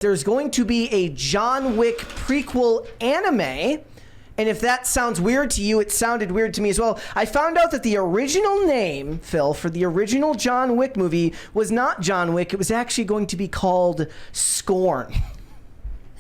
There's going to be a John Wick prequel anime. And if that sounds weird to you, it sounded weird to me as well. I found out that the original name, Phil, for the original John Wick movie was not John Wick. It was actually going to be called Scorn.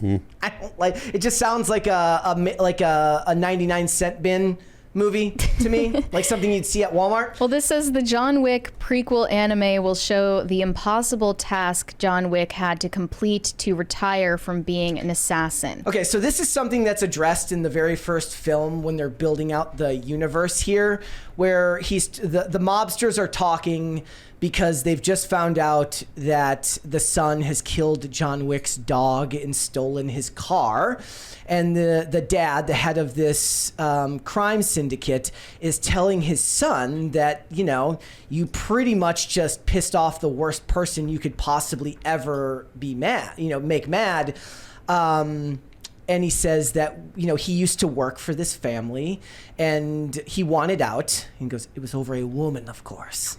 I don't like it. Just sounds like a 99-cent bin movie to me, like something you'd see at Walmart. Well, this says the John Wick prequel anime will show the impossible task John Wick had to complete to retire from being an assassin. Okay, so this is something that's addressed in the very first film when they're building out the universe here, where the mobsters are talking because they've just found out that the son has killed John Wick's dog and stolen his car. And the dad, the head of this crime syndicate, is telling his son that, you pretty much just pissed off the worst person you could possibly ever be make mad. And he says that, he used to work for this family and he wanted out. He goes, it was over a woman, of course.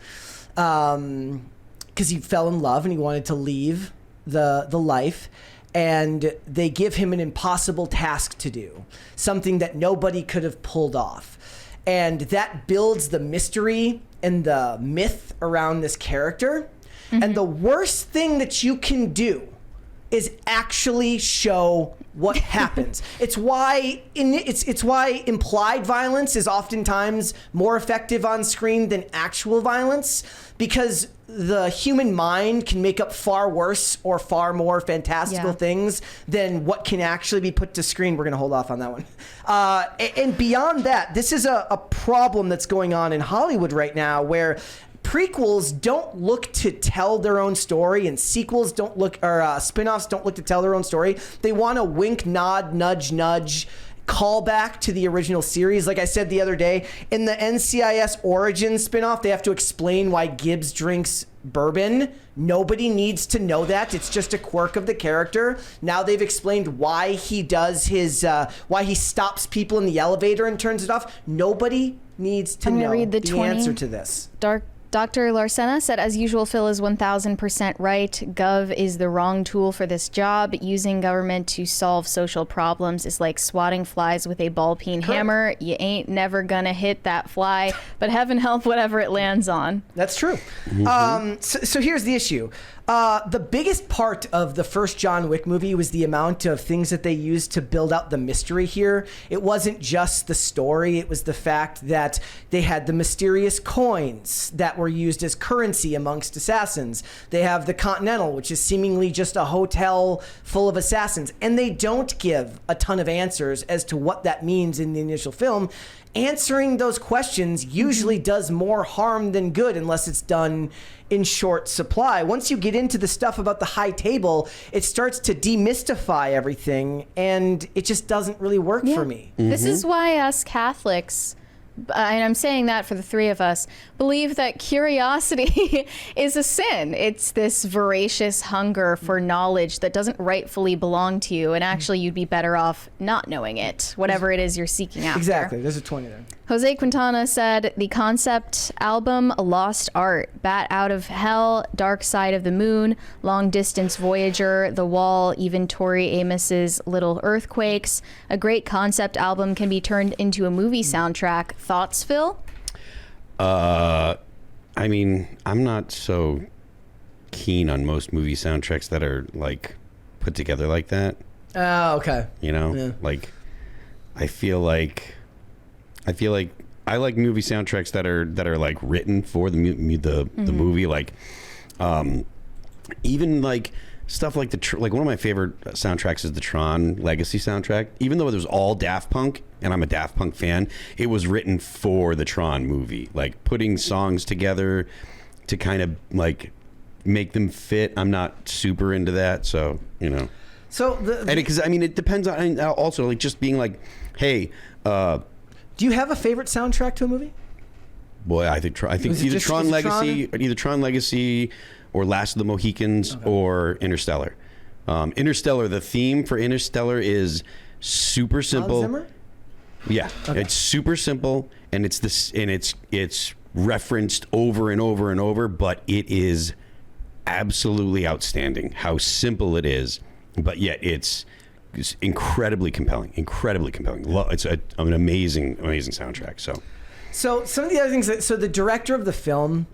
Because he fell in love and he wanted to leave the life. And they give him an impossible task to do, something that nobody could have pulled off. And that builds the mystery and the myth around this character. Mm-hmm. And the worst thing that you can do is actually show what happens. It's why implied violence is oftentimes more effective on screen than actual violence, because the human mind can make up far worse or far more fantastical things than what can actually be put to screen. We're going to hold off on that one. And beyond that, this is a problem that's going on in Hollywood right now, where prequels don't look to tell their own story, and sequels don't look, or spin-offs don't look to tell their own story. They want to wink, nod, nudge, nudge, call back to the original series. Like I said the other day, in the NCIS Origins spin-off, they have to explain why Gibbs drinks bourbon. Nobody needs to know that. It's just a quirk of the character. Now they've explained why he does his, why he stops people in the elevator and turns it off. Nobody needs to know the answer to this. Dr. Larsena said, as usual, Phil is 1000% right. Gov is the wrong tool for this job. Using government to solve social problems is like swatting flies with a ball-peen hammer. You ain't never gonna hit that fly, but heaven help whatever it lands on. That's true. Mm-hmm. So here's the issue. The biggest part of the first John Wick movie was the amount of things that they used to build out the mystery here. It wasn't just the story. It was the fact that they had the mysterious coins that were used as currency amongst assassins. They have the Continental, which is seemingly just a hotel full of assassins. And they don't give a ton of answers as to what that means in the initial film. Answering those questions usually does more harm than good unless it's done in short supply. Once you get into the stuff about the high table, it starts to demystify everything, and it just doesn't really work for me. Mm-hmm. This is why us Catholics, and I'm saying that for the three of us, believe that curiosity is a sin. It's this voracious hunger for knowledge that doesn't rightfully belong to you, and actually you'd be better off not knowing it, whatever it is you're seeking after. Exactly. There's a 20 there. Jose Quintana said, the concept album, Lost Art, Bat Out of Hell, Dark Side of the Moon, Long Distance Voyager, The Wall, even Tori Amos's Little Earthquakes. A great concept album can be turned into a movie soundtrack. Thoughts, Phil? I mean, I'm not so keen on most movie soundtracks that are like put together like that. Oh, okay. Like I feel like I like movie soundtracks that are like written for the movie, like even like stuff like like one of my favorite soundtracks is the Tron Legacy soundtrack. Even though it was all Daft Punk, and I'm a Daft Punk fan, it was written for the Tron movie, like putting songs together to kind of like make them fit. I'm not super into that, so So because it depends on also like just being like, hey. Do you have a favorite soundtrack to a movie? Boy, I think either Tron Legacy or Last of the Mohicans or Interstellar. Interstellar, the theme for Interstellar is super simple. Hans Zimmer? Yeah, it's super simple, and it's referenced over and over and over, but it is absolutely outstanding how simple it is but yet it's incredibly compelling. It's an amazing soundtrack. So some of the other things so the director of the film,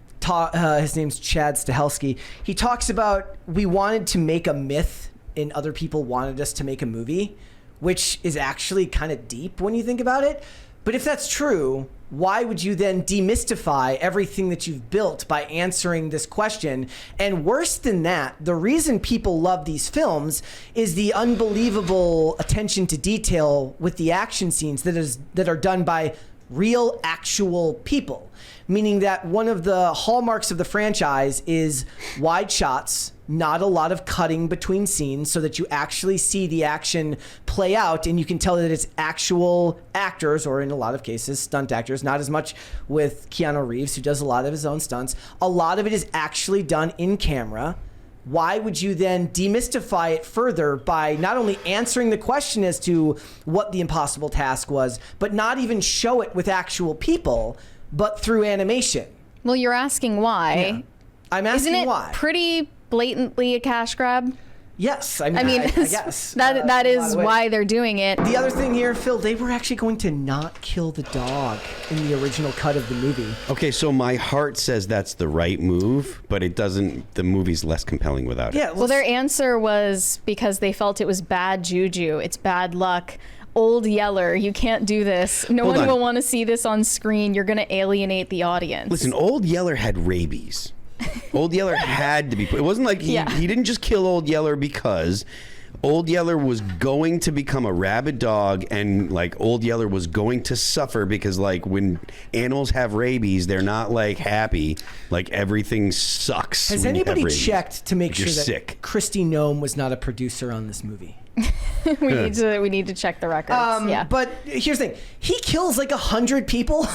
his name's Chad Stahelski, he talks about, we wanted to make a myth and other people wanted us to make a movie, which is actually kind of deep when you think about it. But if that's true, why would you then demystify everything that you've built by answering this question? And worse than that, the reason people love these films is the unbelievable attention to detail with the action scenes that are done by real, actual people. Meaning that one of the hallmarks of the franchise is wide shots, not a lot of cutting between scenes, so that you actually see the action play out and you can tell that it's actual actors, or in a lot of cases, stunt actors. Not as much with Keanu Reeves, who does a lot of his own stunts. A lot of it is actually done in camera. Why would you then demystify it further by not only answering the question as to what the impossible task was, but not even show it with actual people, but through animation? Well, you're asking why. Yeah. I'm asking Isn't it why. Pretty blatantly a cash grab? Yes, I guess that is why they're doing it. The other thing here, Phil, they were actually going to not kill the dog in the original cut of the movie. Okay, so my heart says that's the right move, but it doesn't. The movie's less compelling without it. Yeah. Well, their answer was because they felt it was bad juju. It's bad luck. Old Yeller, you can't do this. No one will want to see this on screen. You're going to alienate the audience. Listen, Old Yeller had rabies. Old Yeller had to be put. It wasn't like he didn't just kill Old Yeller because Old Yeller was going to become a rabid dog, and like Old Yeller was going to suffer because like when animals have rabies, they're not like happy. Like everything sucks. Has when you have anybody rabies. checked to make You're sure that sick. Kristi Noem was not a producer on this movie? we need to check the records. But here's the thing. He kills like 100 people.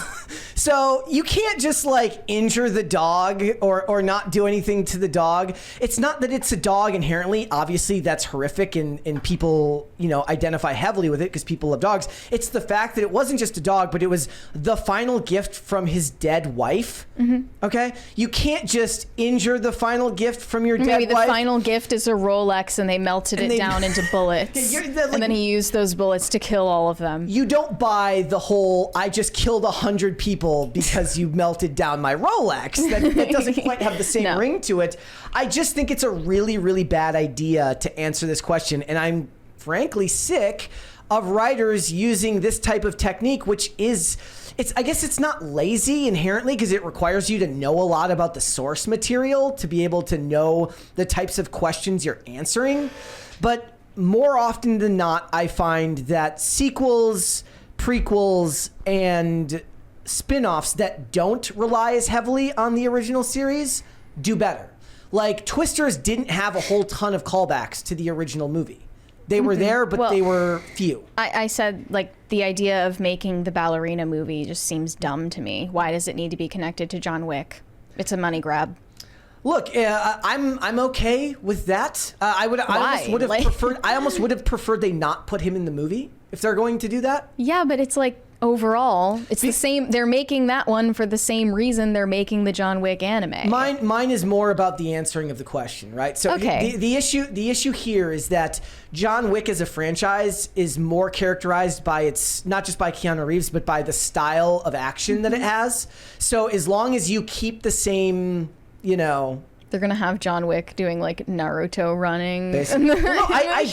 So you can't just like injure the dog or not do anything to the dog. It's not that it's a dog inherently. Obviously that's horrific and people, identify heavily with it because people love dogs. It's the fact that it wasn't just a dog, but it was the final gift from his dead wife. Mm-hmm. Okay? You can't just injure the final gift from your dead wife. Maybe the final gift is a Rolex and they melted it down into bullets. And then he used those bullets to kill all of them. You don't buy the whole, I just killed 100 people because you melted down my Rolex. That doesn't quite have the same ring to it. I just think it's a really, really bad idea to answer this question. And I'm frankly sick of writers using this type of technique, which is, I guess it's not lazy inherently because it requires you to know a lot about the source material to be able to know the types of questions you're answering. But more often than not, I find that sequels, prequels, and spin-offs that don't rely as heavily on the original series do better. Like, Twisters didn't have a whole ton of callbacks to the original movie. They were there, but they were few. I said, like, the idea of making the ballerina movie just seems dumb to me. Why does it need to be connected to John Wick? It's a money grab. Look, I'm okay with that. I almost would have preferred they not put him in the movie if they're going to do that. Yeah, but it's like overall, it's the same. They're making that one for the same reason they're making the John Wick anime. Mine is more about the answering of the question, right? So okay. the issue here is that John Wick as a franchise is more characterized by its, not just by Keanu Reeves, but by the style of action that it has. So as long as you keep the same, they're gonna have John Wick doing like Naruto running. I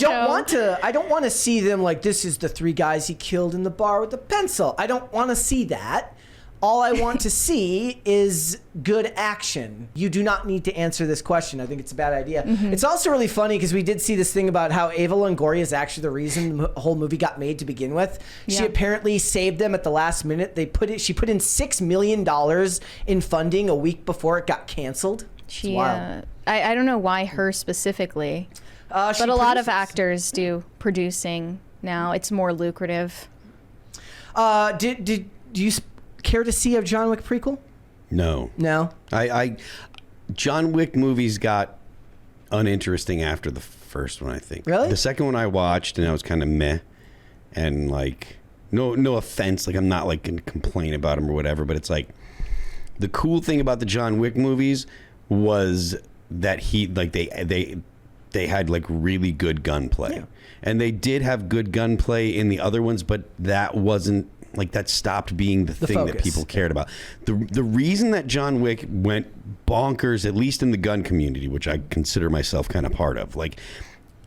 don't want to see them like, this is the 3 guys he killed in the bar with the pencil. I don't want to see that. All I want to see is good action. You do not need to answer this question. I think it's a bad idea. Mm-hmm. It's also really funny because we did see this thing about how Ava Longoria is actually the reason the whole movie got made to begin with. Yeah. She apparently saved them at the last minute. She put in $6 million in funding a week before it got canceled. I don't know why her specifically, but a lot of actors do producing now. It's more lucrative. Do you care to see a John Wick prequel? No. John Wick movies got uninteresting after the first one, I think. Really? The second one I watched and I was kind of meh, and like no offense, like I'm not like gonna complain about them or whatever, but it's like the cool thing about the John Wick movies was that they they had like really good gunplay. Yeah. And they did have good gunplay in the other ones, but that wasn't like that stopped being the thing focus. that people cared about. The reason that John Wick went bonkers, at least in the gun community, which I consider myself kind of part of, like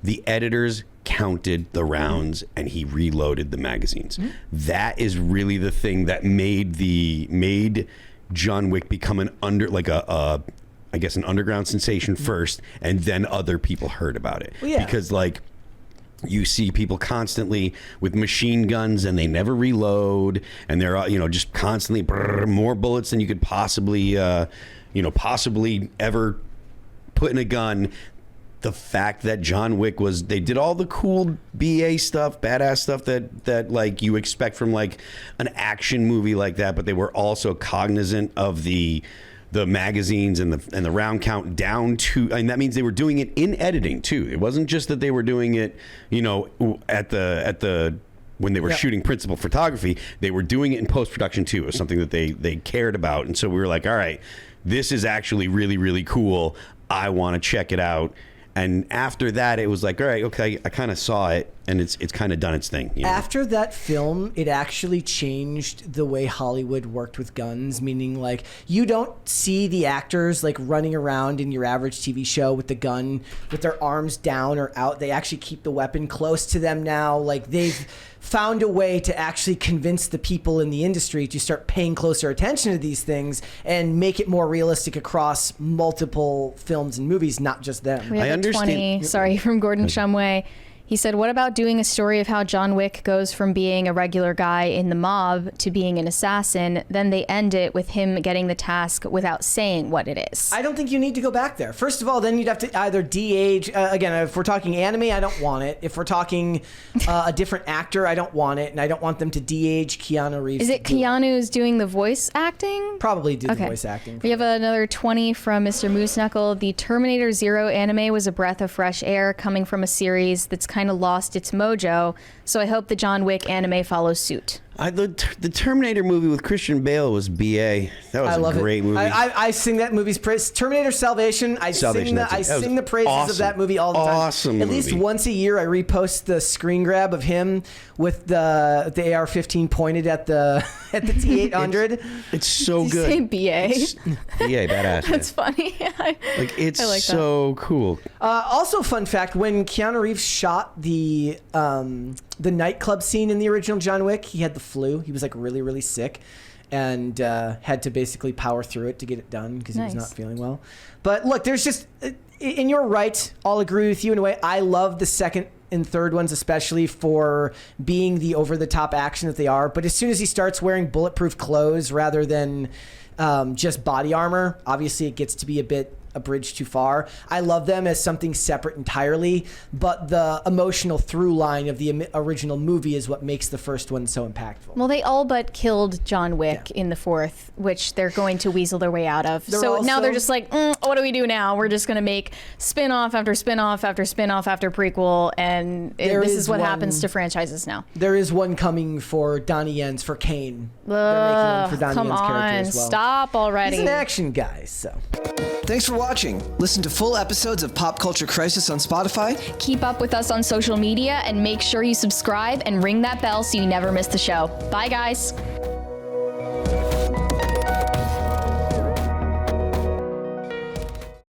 the editors counted the rounds and he reloaded the magazines. That is really the thing that made John Wick become an I guess an underground sensation first, and then other people heard about it. Well, yeah. Because like you see people constantly with machine guns and they never reload, and they're just constantly more bullets than you could possibly possibly ever put in a gun. The fact that John Wick they did all the cool BA stuff, badass stuff that like you expect from like an action movie like that, but they were also cognizant of the magazines and the round count down to, and that means they were doing it in editing too. It wasn't just that they were doing it, at the when they were shooting principal photography, they were doing it in post-production too. It was something that they cared about. And so we were like, all right, this is actually really, really cool. I want to check it out. And after that, it was like, all right, okay, I kind of saw it, and it's kind of done its thing. After that film, it actually changed the way Hollywood worked with guns, meaning like you don't see the actors like running around in your average TV show with the gun with their arms down or out. They actually keep the weapon close to them now. Like they've found a way to actually convince the people in the industry to start paying closer attention to these things and make it more realistic across multiple films and movies, not just them. We have I a understand. 20, sorry, from Gordon Shumway. He said, what about doing a story of how John Wick goes from being a regular guy in the mob to being an assassin? Then they end it with him getting the task without saying what it is. I don't think you need to go back there. First of all, then you'd have to either de-age. Again, if we're talking anime, I don't want it. If we're talking a different actor, I don't want it. And I don't want them to de-age Keanu Reeves. Is it Keanu's doing the voice acting? Probably do the voice acting. We have another 20 from Mr. Moose Knuckle. The Terminator Zero anime was a breath of fresh air coming from a series that's kind of lost its mojo, so I hope the John Wick anime follows suit. The Terminator movie with Christian Bale was BA. That was a great movie. I sing that movie's praise. Terminator Salvation. I sing the praises of that movie all the time. Awesome At least once a year, I repost the screen grab of him with the AR-15 pointed at the T-800. It's so Did good. you say BA? BA, badass. That's funny. It's I like so cool. Also, fun fact: when Keanu Reeves shot the nightclub scene in the original John Wick, he had the flu. He was like really, really sick, and had to basically power through it to get it done because he was not feeling well. But look, there's just, and you're right. I'll agree with you in a way. I love the second and third ones, especially for being the over-the-top action that they are. But as soon as he starts wearing bulletproof clothes rather than just body armor, obviously it gets to be a bridge too far. I love them as something separate entirely, but the emotional through line of the original movie is what makes the first one so impactful. Well, they all but killed John Wick in the fourth, which they're going to weasel their way out of. So now they're just like, what do we do now? We're just going to make spin-off after spin-off after spin-off after prequel, and this is what happens to franchises now. There is one coming for Donnie Yen's, for Kane. They're making one for Donnie Yen's character as well. Stop already. He's an action guy, so. Thanks for watching. Listen to full episodes of Pop Culture Crisis on Spotify. Keep up with us on social media and make sure you subscribe and ring that bell so you never miss the show. Bye, guys.